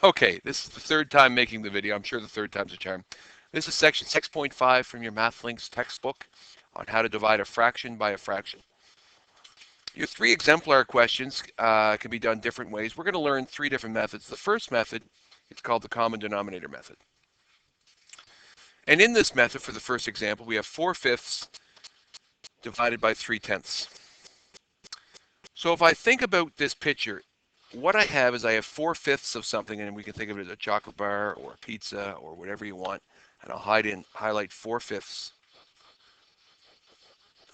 Okay, this is the third time making the video. I'm sure the third time's a charm. This is section 6.5 from your MathLinks textbook on how to divide a fraction by a fraction. Your three exemplar questions can be done different ways. We're going to learn three different methods. The first method is called the common denominator method. And in this method, for the first example, we have 4/5 divided by 3/10. So if I think about this picture, what I have is I have 4/5 of something, and we can think of it as a chocolate bar or a pizza or whatever you want. And I'll highlight 4/5.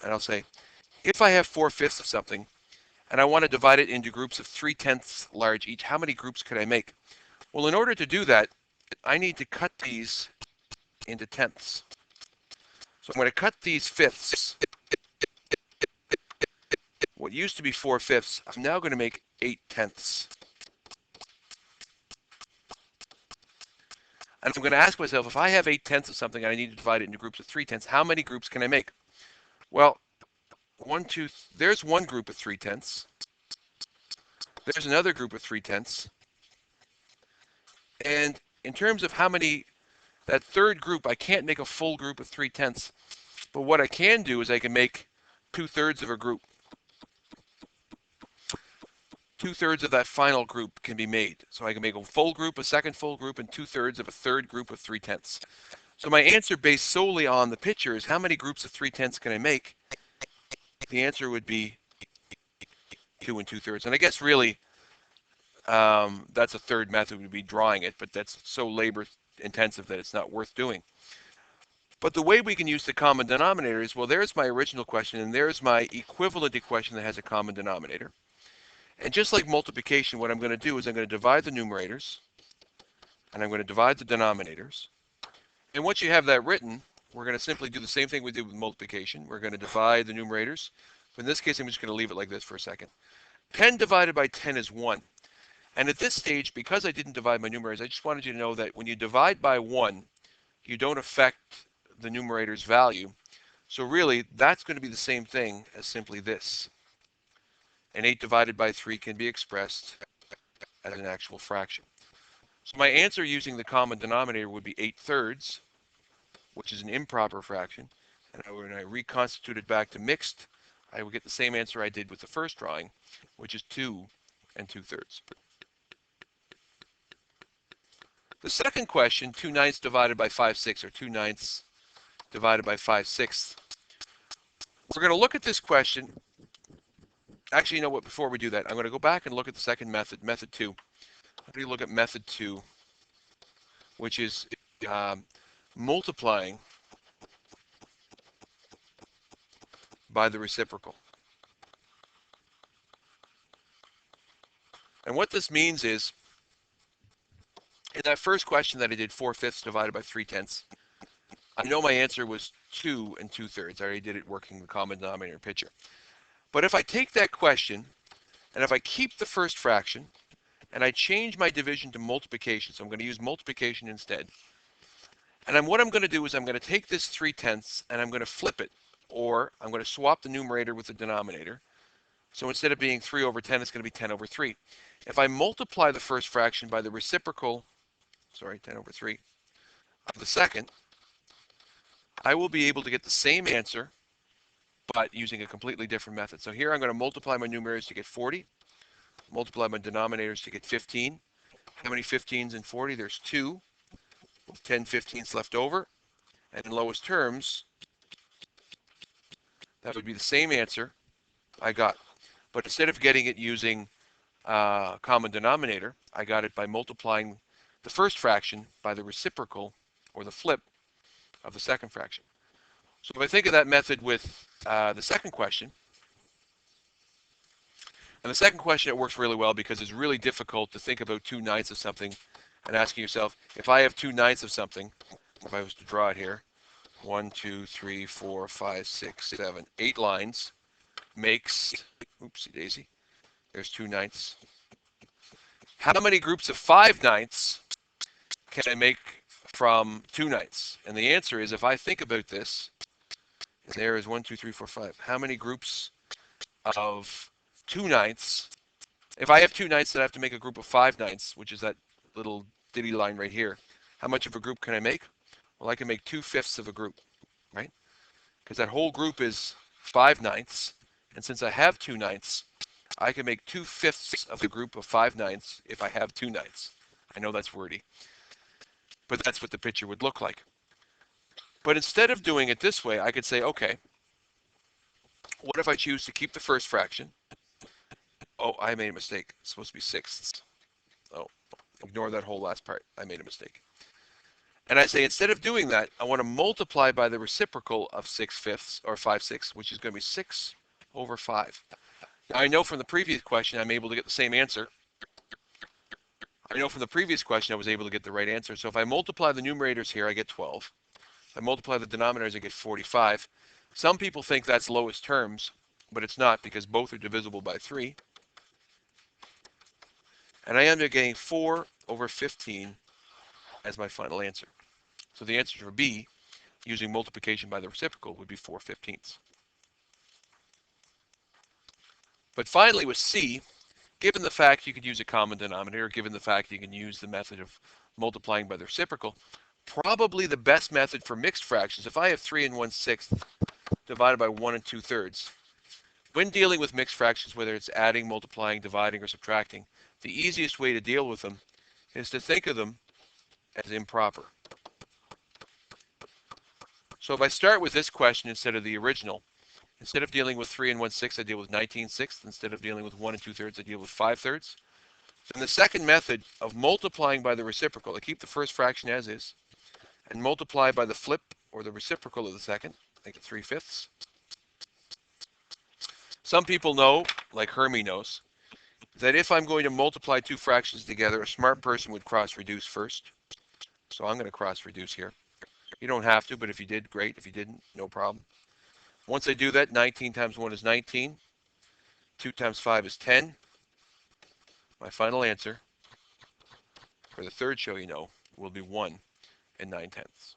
And I'll say, if I have 4/5 of something, and I want to divide it into groups of 3/10 large each, how many groups could I make? Well, in order to do that, I need to cut these into tenths. So I'm going to cut these fifths. What used to be 4/5, I'm now going to make 8/10. And I'm going to ask myself, if I have 8/10 of something and I need to divide it into groups of 3/10, how many groups can I make? Well, there's one group of 3/10. There's another group of 3/10. And in terms of how many, that third group, I can't make a full group of 3/10. But what I can do is I can make 2/3 of a group. 2/3 of that final group can be made. So I can make a full group, a second full group, and 2/3 of a third group of 3/10. So my answer based solely on the picture is how many groups of 3/10 can I make? The answer would be 2 and 2/3. And I guess really that's a third method, would be drawing it, but that's so labor intensive that it's not worth doing. But the way we can use the common denominator is, well, there's my original question, and there's my equivalent equation that has a common denominator. And just like multiplication, what I'm going to do is I'm going to divide the numerators, and I'm going to divide the denominators. And once you have that written, we're going to simply do the same thing we did with multiplication. We're going to divide the numerators. But in this case, I'm just going to leave it like this for a second. 10 divided by 10 is 1. And at this stage, because I didn't divide my numerators, I just wanted you to know that when you divide by 1, you don't affect the numerator's value. So really, that's going to be the same thing as simply this. And 8 divided by 3 can be expressed as an actual fraction. So my answer using the common denominator would be 8/3, which is an improper fraction. And when I reconstitute it back to mixed, I will get the same answer I did with the first drawing, which is 2 and 2/3. The second question, 2/9 divided by 5/6, or 2/9 divided by 5/6. We're going to look at this question. Actually, you know what? Before we do that, I'm going to go back and look at the second method, method 2. I'm going to look at method 2, which is multiplying by the reciprocal. And what this means is, in that first question that I did 4/5 divided by 3/10, I know my answer was 2 and 2/3. I already did it working the common denominator picture. But if I take that question, and if I keep the first fraction, and I change my division to multiplication, so I'm going to use multiplication instead. And what I'm going to do is I'm going to take this 3/10 and I'm going to flip it, or I'm going to swap the numerator with the denominator. So instead of being 3/10, it's going to be 10/3. If I multiply the first fraction by the reciprocal, 10/3 of the second, I will be able to get the same answer, but using a completely different method. So here I'm going to multiply my numerators to get 40, multiply my denominators to get 15. How many 15s in 40? There's 2, with 10 15ths left over. And in lowest terms, that would be the same answer I got. But instead of getting it using common denominator, I got it by multiplying the first fraction by the reciprocal, or the flip, of the second fraction. So if I think of that method with the second question, and the second question, it works really well because it's really difficult to think about 2/9 of something and asking yourself, if I have 2/9 of something, if I was to draw it here, 1, 2, 3, 4, 5, 6, 7, 8 lines makes, oopsie daisy, there's 2/9. How many groups of 5/9 can I make from 2/9? And the answer is, if I think about this, there is 1, 2, 3, 4, 5. How many groups of 2/9? If I have 2/9, then I have to make a group of 5/9, which is that little ditty line right here. How much of a group can I make? Well, I can make 2/5 of a group, right? Because that whole group is 5/9, and since I have 2/9, I can make 2/5 of the group of 5/9 if I have 2/9. I know that's wordy, but that's what the picture would look like. But instead of doing it this way, I could say, okay, what if I choose to keep the first fraction? Oh, I made a mistake. It's supposed to be sixths. Oh, ignore that whole last part. I made a mistake. And I say, instead of doing that, I want to multiply by the reciprocal of 6/5 or 5/6, which is going to be 6/5. Now, I know from the previous question I'm able to get the same answer. I know from the previous question I was able to get the right answer. So if I multiply the numerators here, I get 12. If I multiply the denominators, I get 45. Some people think that's lowest terms, but it's not because both are divisible by 3. And I end up getting 4/15 as my final answer. So the answer for B, using multiplication by the reciprocal, would be 4/15. But finally with C, given the fact you could use a common denominator, given the fact you can use the method of multiplying by the reciprocal, probably the best method for mixed fractions, if I have 3 1/6 divided by 1 2/3, when dealing with mixed fractions, whether it's adding, multiplying, dividing, or subtracting, the easiest way to deal with them is to think of them as improper. So if I start with this question instead of the original, instead of dealing with 3 1/6, I deal with 19/6. Instead of dealing with 1 2/3, I deal with 5/3. Then the second method of multiplying by the reciprocal, I keep the first fraction as is, and multiply by the flip or the reciprocal of the second, I get 3/5. Some people know, like Hermie knows, that if I'm going to multiply two fractions together, a smart person would cross-reduce first. So I'm going to cross-reduce here. You don't have to, but if you did, great. If you didn't, no problem. Once I do that, 19 times 1 is 19. 2 times 5 is 10. My final answer for the third show you know will be 1 9/10.